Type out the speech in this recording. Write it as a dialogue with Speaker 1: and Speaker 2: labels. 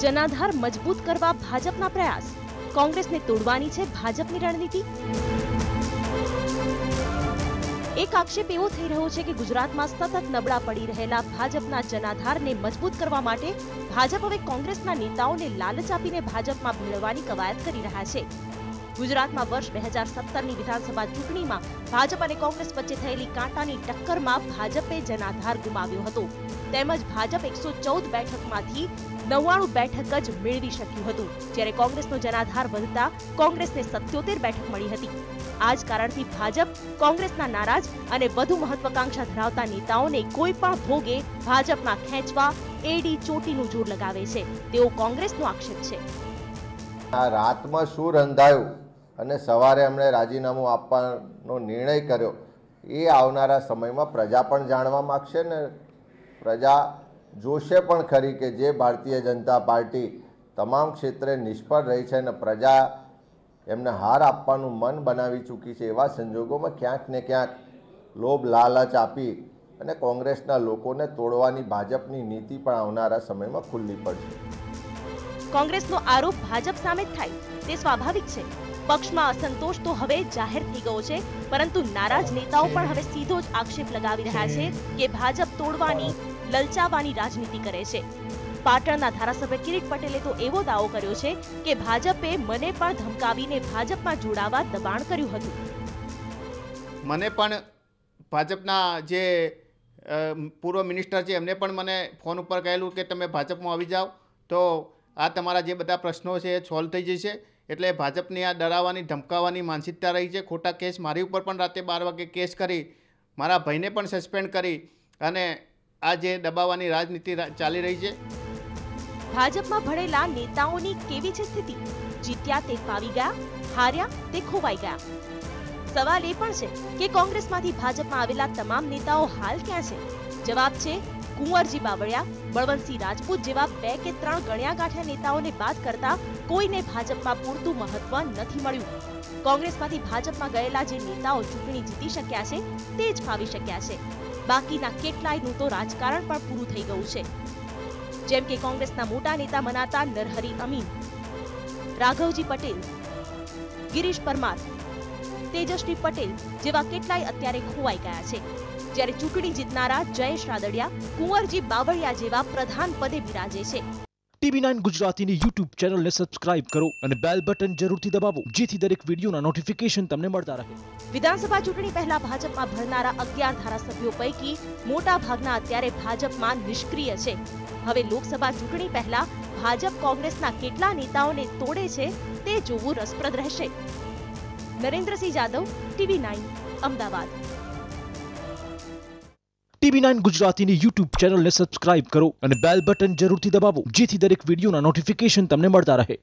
Speaker 1: જનાધાર મજબૂત કરવા ભાજપના પ્રયાસ, કોંગ્રેસને તોડવાની છે ભાજપની રણનીતિ। એક આક્ષેપ એવો થઈ રહ્યો છે કે ગુજરાતમાં સતત નબળા પડી રહેલા ભાજપના જનાધારને મજબૂત કરવા માટે ભાજપ હવે કોંગ્રેસના નેતાઓને લાલચ આપીને ભાજપમાં ભેળવવાની કવાયત કરી રહ્યા છે। ગુજરાતમાં વર્ષ 2017ની વિધાનસભા ચૂંટણીમાં ભાજપ અને કોંગ્રેસ વચ્ચે થયેલી કાંટાની ટક્કરમાં ભાજપે જનાધાર ગુમાવ્યો હતો, તેમજ ભાજપ 114 બેઠકમાંથી 99 બેઠક જ મેળવી શક્યું હતું, જ્યારે કોંગ્રેસનો જનાધાર વધતા કોંગ્રેસને 77 બેઠક મળી હતી। આ જ કારણથી ભાજપ કોંગ્રેસના નારાજ અને વધુ મહત્વાકાંક્ષા ધરાવતા નેતાઓને કોઈ પણ ભોગે ભાજપમાં ખેંચવા એડી ચોટીનું જોર લગાવે છે, તેવો કોંગ્રેસનો આક્ષેપ છે।
Speaker 2: આ રાતમાં શું રંધાયું અને સવારે એમણે રાજીનામું આપવાનો નિર્ણય કર્યો એ આવનારા સમયમાં પ્રજા પણ જાણવા માંગશે ને પ્રજા જોશે પણ ખરી કે જે ભારતીય જનતા પાર્ટી તમામ ક્ષેત્રે નિષ્ફળ રહી છે અને પ્રજા એમને હાર આપવાનું મન બનાવી ચૂકી છે, એવા સંજોગોમાં ક્યાંક ને ક્યાંક લોભ લાલચ આપી અને કોંગ્રેસના લોકોને તોડવાની ભાજપની નીતિ પણ આવનારા સમયમાં ખુલ્લી પડશે।
Speaker 1: કોંગ્રેસનો આરોપ ભાજપ સામે થાય તે સ્વાભાવિક છે। પક્ષમાં અસંતોષ તો હવે જાહેર થઈ ગયો છે, પરંતુ નારાજ નેતાઓ પણ હવે સીધો જ આક્ષેપ લગાવી રહ્યા છે કે ભાજપ તોડવાની, લલચાવવાની રાજનીતિ કરે છે। પાટણના ધારાસભ્ય કિરીટ પટેલે તો એવો દાવો કર્યો છે કે ભાજપે મને પણ ધમકાવીને ભાજપમાં જોડાવા દબાણ કર્યું હતું।
Speaker 3: મને પણ ભાજપના જે પૂર્વ મિનિસ્ટર છે એમને પણ મને ફોન ઉપર કહેલું કે તમે ભાજપમાં આવી જાઓ તો આ તમારા જે બધા પ્રશ્નો છે એ સોલ્વ થઈ જશે। એટલે ભાજપની આ ડરાવવાની ધમકાવવાની માનસિકતા રહી છે। ખોટા કેસ મારી ઉપર પણ રાતે 12 વાગે કેસ કરી, મારા ભાઈને પણ સસ્પેન્ડ કરી અને આ જે દબાવવાની રાજનીતિ ચાલી રહી છે।
Speaker 1: ભાજપમાં ભળેલા નેતાઓની કેવી છે સ્થિતિ? જીત્યા તે ફાવી ગયા, હાર્યા તે ખોવાઈ ગયા। સવાલ એ પણ છે કે કોંગ્રેસમાંથી ભાજપમાં આવેલા તમામ નેતાઓ હાલ ક્યાં છે? જવાબ છે કુંવરજી બાવળિયા, બળવંતસિંહ રાજપૂત જેવા 2 કે 3 ગણ્યા ગાંઠ્યા નેતાઓને બાદ કરતા કોઈને ભાજપમાં પૂરતું મહત્વ નથી મળ્યું। કોંગ્રેસમાંથી ભાજપમાં ગયેલા જે નેતાઓ ચૂંટણી જીતી શક્યા છે તે જ ફાવી શક્યા છે, બાકીના કેટલાયનું તો રાજકારણ પણ પૂરું થઈ ગયું છે। જેમ કે કોંગ્રેસના મોટા નેતા મનાતા નરહરી અમીન, રાઘવજી પટેલ, ગિરીશ પરમાર, તેજસ્વી પટેલ જેવા કેટલાય અત્યારે ખોવાઈ ગયા છે, જ્યારે ચૂંટણી જીતનારા જયેશ રાદડિયા, કુંવરજી બાવળિયા જેવા પ્રધાન પદે બિરાજે છે।
Speaker 4: TV9 ગુજરાતીની YouTube ચેનલને સબસ્ક્રાઇબ કરો અને બેલ બટન જરૂરથી દબાવો જેથી દરેક વિડીયોના નોટિફિકેશન તમને મળતા રહે।
Speaker 1: વિધાનસભા ચૂંટણી પહેલા ભાજપમાં ભરનારા 11 ધારાસભ્યો પૈકી મોટા ભાગના અત્યારે ભાજપમાં નિષ્ક્રિય છે। હવે લોકસભા ચૂંટણી પહેલા ભાજપ કોંગ્રેસના કેટલા નેતાઓને તોડે છે તે જોવું રસપ્રદ રહેશે। નરેન્દ્રસિંહ જાદવ, TV9 અમદાવાદ।
Speaker 4: TV9 ગુજરાતીની YouTube ચેનલને સબસ્ક્રાઇબ કરો અને બેલ બટન જરૂરથી દબાવો જેથી દરેક વિડીયોના નોટિફિકેશન તમને મળતા રહે।